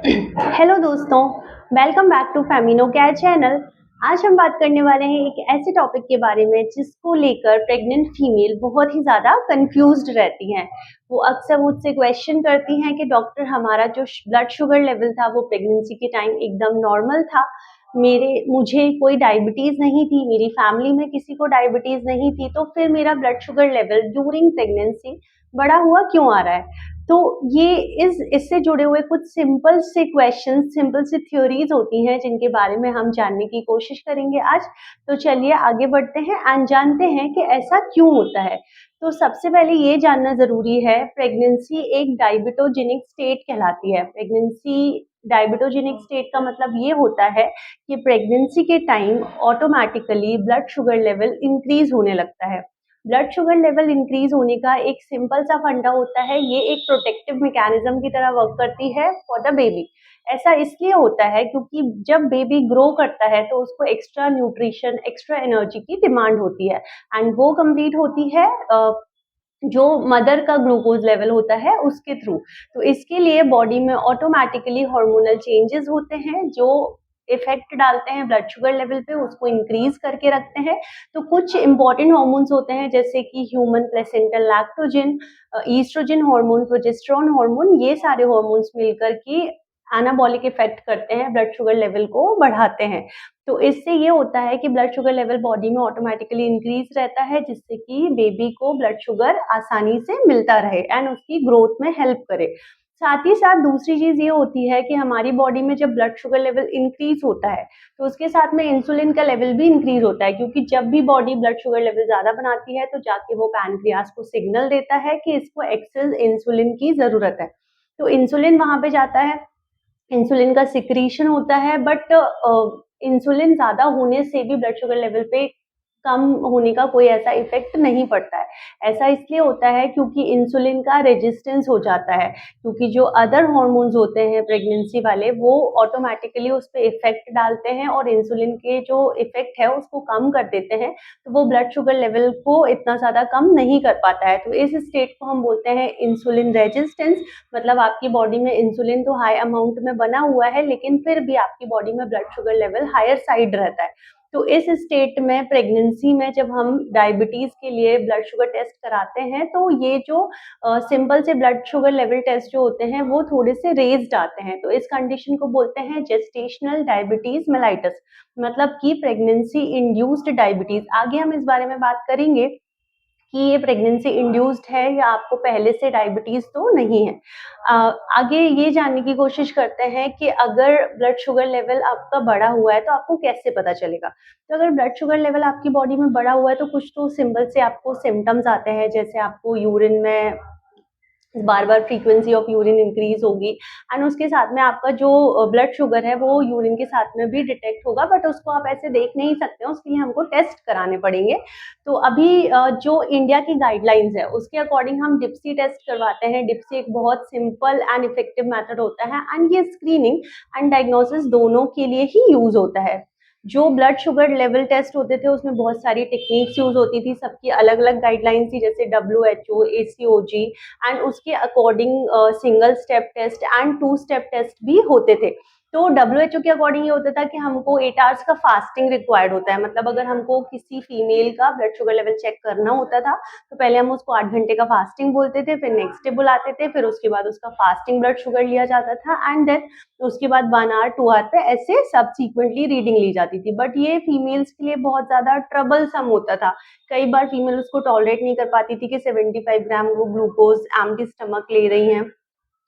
Hello दोस्तों, welcome back to Femino Care channel. आज हम बात करने वाले हैं एक ऐसे टॉपिक के बारे में जिसको लेकर प्रेग्नेंट फीमेल बहुत ही ज़्यादा कंफ्यूज्ड रहती हैं। वो अक्सर मुझसे क्वेश्चन करती हैं कि डॉक्टर हमारा जो ब्लड शुगर लेवल था वो प्रेगनेंसी के टाइम एकदम नॉर्मल था। मुझे कोई डायबिटीज़ नहीं थी, मेरी फैमिली में किसी को डायबिटीज़ नहीं थी, तो फिर मेरा blood sugar level during pregnancy बढ़ा हुआ क्यों आ रहा है? तो ये इससे जुड़े हुए कुछ सिंपल से क्वेश्चंस, सिंपल सी थ्योरीज होती हैं जिनके बारे में हम जानने की कोशिश करेंगे आज। तो चलिए आगे बढ़ते हैं एंड जानते हैं कि ऐसा क्यों होता है। तो सबसे पहले ये जानना ज़रूरी है, प्रेगनेंसी एक डायबिटोजेनिक स्टेट कहलाती है। प्रेगनेंसी डायबिटोजेनिक स्टेट का मतलब ये होता है कि प्रेगनेंसी के time automatically blood sugar level increase होने लगता है। ब्लड शुगर लेवल इंक्रीज होने का एक सिंपल सा फंडा होता है, ये एक प्रोटेक्टिव मैकेनिज्म की तरह वर्क करती है फॉर द बेबी। ऐसा इसलिए होता है क्योंकि जब बेबी ग्रो करता है तो उसको एक्स्ट्रा न्यूट्रिशन, एक्स्ट्रा एनर्जी की डिमांड होती है एंड वो कंप्लीट होती है जो मदर का ग्लूकोज लेवल होता है उसके थ्रू। तो इसके लिए बॉडी में ऑटोमेटिकली हार्मोनल चेंजेस होते हैं जो इफेक्ट डालते हैं ब्लड शुगर लेवल पे, उसको इंक्रीज करके रखते हैं। तो कुछ इंपॉर्टेंट हार्मोन्स होते हैं जैसे कि human placental lactogen, oestrogen hormone, progesterone hormone, ये सारे हार्मोन्स मिलकर के एनाबॉलिक इफेक्ट करते हैं, ब्लड शुगर लेवल को बढ़ाते हैं। तो इससे ये होता है कि ब्लड शुगर लेवल बॉडी में ऑटोमेटिकली इंक्रीज रहता है जिससे कि बेबी को ब्लड शुगर आसानी से मिलता रहे एंड उसकी ग्रोथ में हेल्प करे। साथ ही साथ दूसरी चीज ये होती है कि हमारी बॉडी में जब ब्लड शुगर लेवल इंक्रीज होता है तो उसके साथ में इंसुलिन का लेवल भी इंक्रीज होता है, क्योंकि जब भी बॉडी ब्लड शुगर लेवल ज्यादा बनाती है तो जाके वो पैनक्रियास को सिग्नल देता है कि इसको एक्सेस इंसुलिन की जरूरत है। तो इंसुलिन वहां पे जाता है, इंसुलिन का सिक्रीशन होता है, बट इंसुलिन ज़्यादा होने से भी ब्लड शुगर लेवल पे कम होने का कोई ऐसा इफ़ेक्ट नहीं पड़ता है। ऐसा इसलिए होता है क्योंकि इंसुलिन का रेजिस्टेंस हो जाता है, क्योंकि जो अदर हॉर्मोन्स होते हैं प्रेगनेंसी वाले वो ऑटोमैटिकली उस पे इफ़ेक्ट डालते हैं और इंसुलिन के जो इफ़ेक्ट है उसको कम कर देते हैं, तो वो ब्लड शुगर लेवल को इतना ज़्यादा कम नहीं कर पाता है। तो इस स्टेट को हम बोलते हैं इंसुलिन रेजिस्टेंस। मतलब आपकी बॉडी में इंसुलिन तो हाई अमाउंट में बना हुआ है लेकिन फिर भी आपकी बॉडी में blood sugar level higher side रहता है। तो इस स्टेट में प्रेगनेंसी में जब हम डायबिटीज के लिए ब्लड शुगर टेस्ट कराते हैं तो ये जो सिंपल से ब्लड शुगर लेवल टेस्ट जो होते हैं वो थोड़े से रेज्ड आते हैं। तो इस कंडीशन को बोलते हैं जेस्टेशनल डायबिटीज मेलाइटस, मतलब कि प्रेगनेंसी इंड्यूस्ड डायबिटीज। आगे हम इस बारे में बात करेंगे कि ये प्रेगनेंसी इंड्यूस्ड है या आपको पहले से डायबिटीज तो नहीं है। आगे ये जानने की कोशिश करते हैं कि अगर ब्लड शुगर लेवल आपका बढ़ा हुआ है तो आपको कैसे पता चलेगा। तो अगर ब्लड शुगर लेवल आपकी बॉडी में बढ़ा हुआ है तो कुछ तो सिंपल से आपको सिम्टम्स आते हैं, जैसे आपको यूरिन में बार बार फ्रीक्वेंसी ऑफ यूरिन इंक्रीज होगी एंड उसके साथ में आपका जो ब्लड शुगर है वो यूरिन के साथ में भी डिटेक्ट होगा, बट उसको आप ऐसे देख नहीं सकते हैं, उसके लिए हमको टेस्ट कराने पड़ेंगे। तो अभी जो इंडिया की गाइडलाइंस है उसके अकॉर्डिंग हम डिप्सी टेस्ट करवाते हैं। डिप्सी एक बहुत सिंपल एंड इफेक्टिव मेथड होता है एंड ये स्क्रीनिंग एंड डायग्नोसिस दोनों के लिए ही यूज होता है। जो ब्लड शुगर लेवल टेस्ट होते थे उसमें बहुत सारी टेक्निक्स यूज होती थी, सबकी अलग अलग गाइडलाइंस थी, जैसे WHO, ACOG एंड उसके according single step test and 2 step test भी होते थे। तो WHO के अकॉर्डिंग ये होता था कि हमको 8 आवर्स का फास्टिंग रिक्वायर्ड होता है। मतलब अगर हमको किसी फीमेल का ब्लड शुगर लेवल चेक करना होता था तो पहले हम उसको 8 घंटे का फास्टिंग बोलते थे, फिर नेक्स्ट डे बुलाते थे, फिर उसके बाद उसका फास्टिंग ब्लड शुगर लिया जाता था एंड देन उसके बाद 1 आवर 2 आवर पे ऐसे सब्सिक्वेंटली रीडिंग ली जाती थी। बट ये फीमेल्स के लिए बहुत ज्यादा ट्रबलसम होता था। कई बार फीमेल उसको टॉलरेट नहीं कर पाती थी कि 75 ग्राम वो ग्लूकोज एम्प्टी स्टमक ले रही हैं,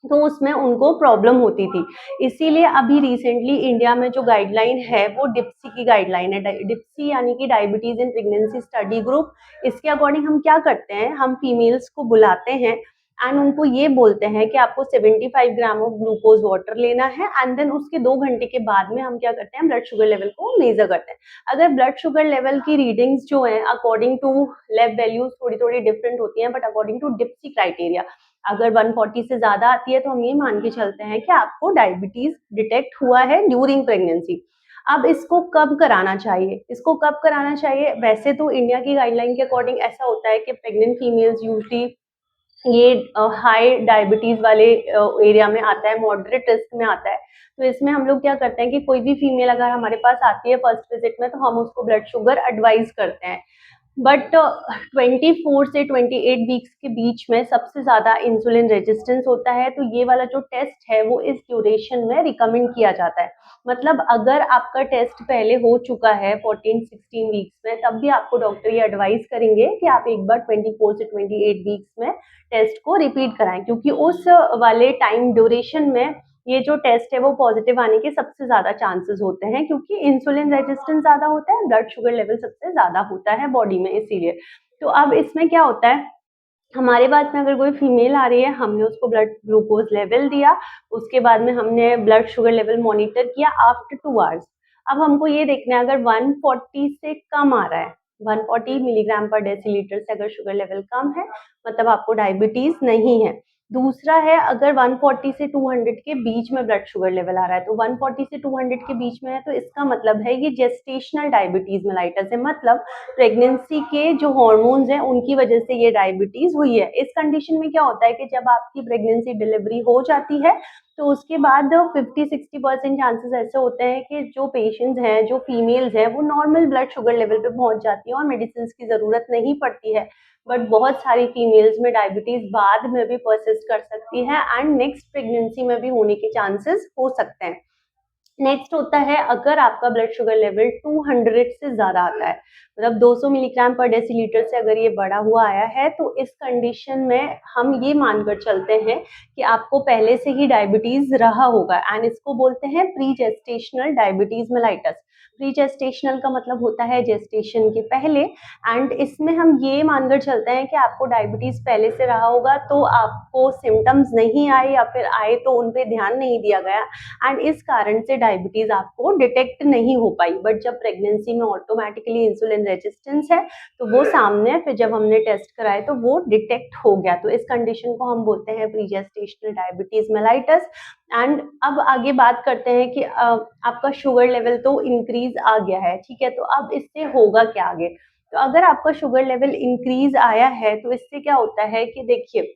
तो उसमें उनको प्रॉब्लम होती थी। इसीलिए अभी रिसेंटली इंडिया में जो गाइडलाइन है वो डिप्सी की गाइडलाइन है। डिप्सी यानी कि diabetes in pregnancy study group. इसके अकॉर्डिंग हम क्या करते हैं, हम फीमेल्स को बुलाते हैं एंड उनको ये बोलते हैं कि आपको 75 ग्राम ऑफ ग्लूकोज वाटर लेना है एंड देन उसके 2 घंटे के बाद में हम क्या करते हैं, ब्लड शुगर लेवल को मेजर करते हैं। अगर ब्लड शुगर लेवल की रीडिंग्स जो हैं अकॉर्डिंग टू लैब वैल्यूज थोड़ी थोड़ी डिफरेंट होती हैं, बट अकॉर्डिंग टू डिप्सी क्राइटेरिया अगर 140 से ज्यादा आती है तो हम ये मान के चलते हैं कि आपको डायबिटीज डिटेक्ट हुआ है ड्यूरिंग प्रेगनेंसी। अब इसको कब कराना चाहिए, इसको कब कराना चाहिए? वैसे तो इंडिया की गाइडलाइन के अकॉर्डिंग ऐसा होता है कि प्रेग्नेंट फीमेल्स यूजली ये हाई डायबिटीज वाले एरिया में आता है, मॉडरेट रिस्क में आता है। तो इसमें हम लोग क्या करते हैं कि कोई भी फीमेल अगर हमारे पास आती है फर्स्ट विजिट में, तो हम उसको ब्लड शुगर एडवाइज करते हैं। बट 24 से 28 वीक्स के बीच में सबसे ज़्यादा इंसुलिन रेजिस्टेंस होता है, तो ये वाला जो टेस्ट है वो इस ड्यूरेशन में रिकमेंड किया जाता है। मतलब अगर आपका टेस्ट पहले हो चुका है 14-16 वीक्स में, तब भी आपको डॉक्टर ये एडवाइस करेंगे कि आप एक बार 24 से 28 वीक्स में टेस्ट को रिपीट कराएं, क्योंकि उस वाले टाइम ड्यूरेशन में ये जो टेस्ट है वो पॉजिटिव आने के सबसे ज़्यादा चांसेस होते हैं, क्योंकि इंसुलिन रेजिस्टेंस ज़्यादा होता है, ब्लड शुगर लेवल सबसे ज़्यादा होता है बॉडी में, इसीलिए। तो अब इसमें क्या होता है, हमारे पास में अगर कोई फीमेल आ रही है, हमने उसको ब्लड ग्लूकोज लेवल दिया, उसके बाद में हमने ब्लड शुगर लेवल मॉनिटर किया आफ्टर 2 आवर्स। अब हमको ये देखना है, अगर 140 से कम आ रहा है, 140 मिलीग्राम पर डेसीलीटर से अगर शुगर लेवल कम है, मतलब आपको डायबिटीज नहीं है। दूसरा है, अगर 140 से 200 के बीच में ब्लड शुगर लेवल आ रहा है, तो 140 से 200 के बीच में है, तो इसका मतलब है ये जेस्टेशनल डायबिटीज मेलाइटस है, मतलब प्रेगनेंसी के जो हॉर्मोन्स हैं उनकी वजह से ये डायबिटीज हुई है। इस कंडीशन में क्या होता है कि जब आपकी प्रेगनेंसी डिलीवरी हो जाती है, तो उसके बाद 50-60% चांसेस ऐसे होते हैं कि जो पेशेंट्स हैं, जो फीमेल्स हैं, वो नॉर्मल ब्लड शुगर लेवल पे पहुंच जाती हैं और मेडिसिन की ज़रूरत नहीं पड़ती है। बट बहुत सारी फीमेल्स में डायबिटीज़ बाद में भी परसिस्ट कर सकती है एंड नेक्स्ट प्रेगनेंसी में भी होने के चांसेस हो सकते हैं। नेक्स्ट होता है, अगर आपका ब्लड शुगर लेवल 200 से ज़्यादा आता है, मतलब 200 मिलीग्राम पर डेसीलीटर से अगर ये बढ़ा हुआ आया है, तो इस कंडीशन में हम ये मानकर चलते हैं कि आपको पहले से ही डायबिटीज़ रहा होगा एंड इसको बोलते हैं pre gestational diabetes mellitus. Pre gestational का मतलब होता है जेस्टेशन के पहले, एंड इसमें हम ये मानकर चलते हैं कि आपको डायबिटीज़ पहले से रहा होगा, तो आपको सिम्टम्स नहीं आए या फिर आए तो उन पे ध्यान नहीं दिया गया एंड इस कारण से डायबिटीज आपको डिटेक्ट नहीं हो पाई। बट जब प्रेगनेंसी में ऑटोमेटिकली इंसुलिन रेजिस्टेंस है, तो वो सामने फिर जब हमने टेस्ट कराए तो वो डिटेक्ट हो गया, तो इस कंडीशन को हम बोलते हैं प्रीजेस्टेशनल डायबिटीज मेलाइटस। एंड अब आगे बात करते हैं कि आपका शुगर लेवल तो इंक्रीज आ गया है, ठीक है, तो अब इससे होगा क्या आगे। तो अगर आपका शुगर लेवल इंक्रीज आया है, तो इससे क्या होता है कि देखिए,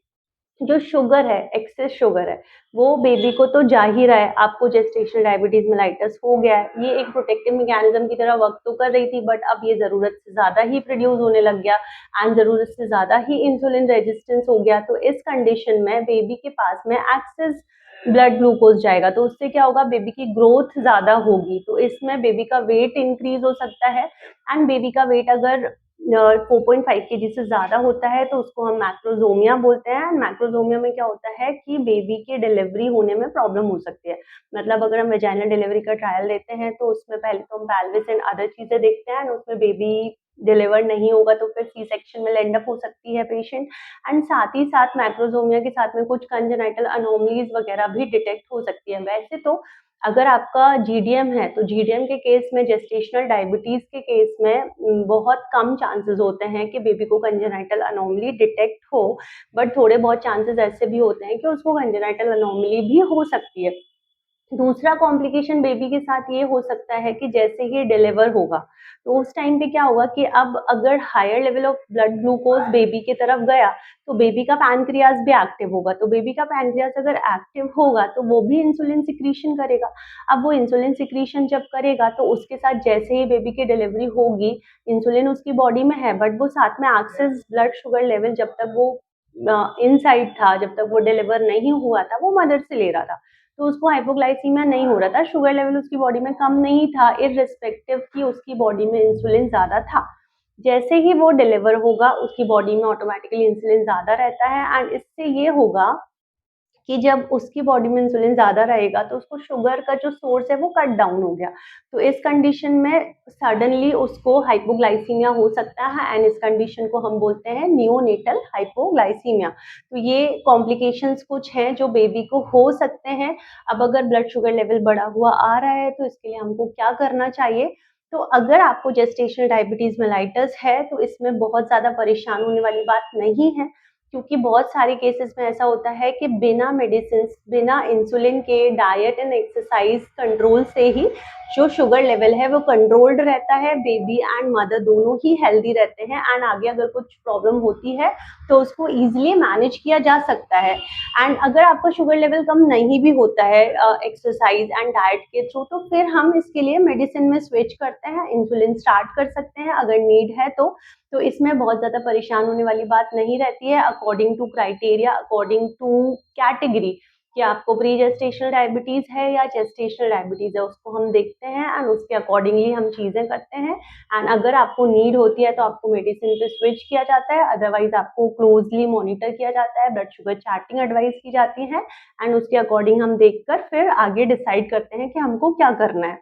जो शुगर है, एक्सेस शुगर है, वो बेबी को तो जा ही रहा है, आपको जेस्टेशनल डायबिटीज मेलाइटस हो गया है, ये एक प्रोटेक्टिव मैकेनिज्म की तरह वर्क तो कर रही थी, बट अब ये जरूरत से ज्यादा ही प्रोड्यूस होने लग गया एंड जरूरत से ज्यादा ही इंसुलिन रेजिस्टेंस हो गया। तो इस कंडीशन में बेबी के पास में एक्सेस ब्लड ग्लूकोज जाएगा, तो उससे क्या होगा, बेबी की ग्रोथ ज्यादा होगी, तो इसमें बेबी का वेट इंक्रीज हो सकता है एंड बेबी का वेट अगर 4.5 केजी से ज़्यादा होता है, तो उसको हम मैक्रोजोमिया बोलते हैं। मैक्रोजोमिया में क्या होता है कि बेबी की डिलीवरी होने में प्रॉब्लम हो सकती है। मतलब अगर हम वेजाइनल डिलीवरी का ट्रायल देते हैं, तो उसमें पहले तो हम पेल्विस एंड अदर चीज़ें देखते हैं, उसमें बेबी डिलीवर नहीं होगा तो फिर सी सेक्शन में लैंड अप हो सकती है पेशेंट। एंड साथ ही साथ मैक्रोजोमिया के साथ में कुछ कंजेनाइटल अनोमलीज वगैरह भी डिटेक्ट हो सकती है। वैसे तो अगर आपका जीडीएम है, तो जीडीएम के केस में, जेस्टेशनल डायबिटीज के केस में बहुत कम चांसेस होते हैं कि बेबी को कंजेनाइटल अनोमली डिटेक्ट हो, बट थोड़े बहुत चांसेस ऐसे भी होते हैं कि उसको कंजेनाइटल अनोमली भी हो सकती है। दूसरा कॉम्प्लिकेशन बेबी के साथ ये हो सकता है कि जैसे ही डिलीवर होगा, तो उस टाइम पे क्या होगा कि अब अगर higher level of blood glucose baby की तरफ गया, तो बेबी का पैनक्रियाज भी एक्टिव होगा, तो बेबी का पैनक्रियाज अगर एक्टिव होगा तो वो भी इंसुलिन सिक्रीशन करेगा। अब वो इंसुलिन सिक्रीशन जब करेगा, तो उसके साथ जैसे ही बेबी की डिलीवरी होगी, इंसुलिन उसकी बॉडी में है, बट वो साथ में एक्सेस ब्लड शुगर लेवल जब तक वो इनसाइड था, जब तक वो डिलीवर नहीं हुआ था, वो मदर से ले रहा था, तो उसको हाइपोग्लाइसीमिया नहीं हो रहा था, शुगर लेवल उसकी बॉडी में कम नहीं था, इर्रिस्पेक्टिव कि उसकी बॉडी में इंसुलिन ज़्यादा था। जैसे ही वो डिलीवर होगा, उसकी बॉडी में ऑटोमेटिकली इंसुलिन ज़्यादा रहता है एंड इससे ये होगा कि जब उसकी बॉडी में इंसुलिन ज़्यादा रहेगा, तो उसको शुगर का जो सोर्स है वो कट डाउन हो गया। तो इस कंडीशन में सडनली उसको हाइपोग्लाइसीमिया हो सकता है एंड इस कंडीशन को हम बोलते हैं नियोनेटल हाइपोग्लाइसीमिया। तो ये कॉम्प्लिकेशंस कुछ हैं जो बेबी को हो सकते हैं। अब अगर ब्लड शुगर लेवल बढ़ा हुआ आ रहा है, तो इसके लिए हमको क्या करना चाहिए? तो अगर आपको जेस्टेशनल डायबिटीज़ मेलाइटस है, तो इसमें बहुत ज़्यादा परेशान होने वाली बात नहीं है, क्योंकि बहुत सारे केसेस में ऐसा होता है कि बिना मेडिसिन, बिना इंसुलिन के डाइट एंड एक्सरसाइज कंट्रोल से ही जो शुगर लेवल है वो कंट्रोल्ड रहता है, बेबी एंड मदर दोनों ही हेल्दी रहते हैं एंड आगे अगर कुछ प्रॉब्लम होती है तो उसको ईजिली मैनेज किया जा सकता है। एंड अगर आपका शुगर लेवल कम नहीं भी होता है एक्सरसाइज एंड डाइट के थ्रू, तो फिर हम इसके लिए मेडिसिन में स्विच करते हैं, इंसुलिन स्टार्ट कर सकते हैं अगर नीड है तो इसमें बहुत ज़्यादा परेशान होने वाली बात नहीं रहती है। According to criteria, according to category, कि आपको प्री जेस्टेशनल डायबिटीज है या जेस्टेशनल डायबिटीज है, उसको हम देखते हैं एंड उसके अकॉर्डिंगली हम चीजें करते हैं। एंड अगर आपको नीड होती है तो आपको मेडिसिन पे स्विच किया जाता है, अदरवाइज आपको क्लोजली मॉनिटर किया जाता है, ब्लड शुगर चार्टिंग एडवाइस की जाती है एंड उसके अकॉर्डिंग हम देखकर फिर आगे डिसाइड करते हैं कि हमको क्या करना है।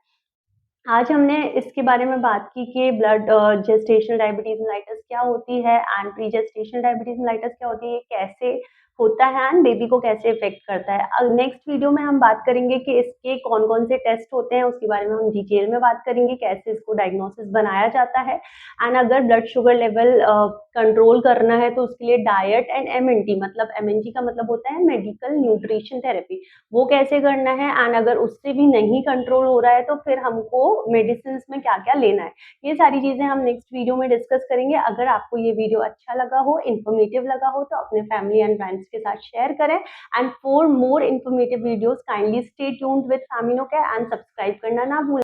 आज हमने इसके बारे में बात की कि ब्लड जेस्टेशनल डायबिटीज मेलाइटस क्या होती है and pre gestational diabetes mellitus क्या होती है, ये कैसे होता है एंड बेबी को कैसे इफेक्ट करता है। नेक्स्ट वीडियो में हम बात करेंगे कि इसके कौन कौन से टेस्ट होते हैं, उसके बारे में हम डिटेल में बात करेंगे, कैसे इसको डायग्नोसिस बनाया जाता है। एंड अगर ब्लड शुगर लेवल कंट्रोल करना है तो उसके लिए डाइट एंड एमएनटी, मतलब एमएनटी का मतलब होता है मेडिकल न्यूट्रिशन थेरेपी, वो कैसे करना है। एंड अगर उससे भी नहीं कंट्रोल हो रहा है तो फिर हमको मेडिसिन में क्या क्या लेना है, ये सारी चीजें हम नेक्स्ट वीडियो में डिस्कस करेंगे। अगर आपको ये वीडियो अच्छा लगा हो, इन्फॉर्मेटिव लगा हो, तो अपने फैमिली एंड फ्रेंड्स के साथ शेयर करें। And for more informative videos kindly stay tuned with Femino Care and subscribe करना ना भूलें।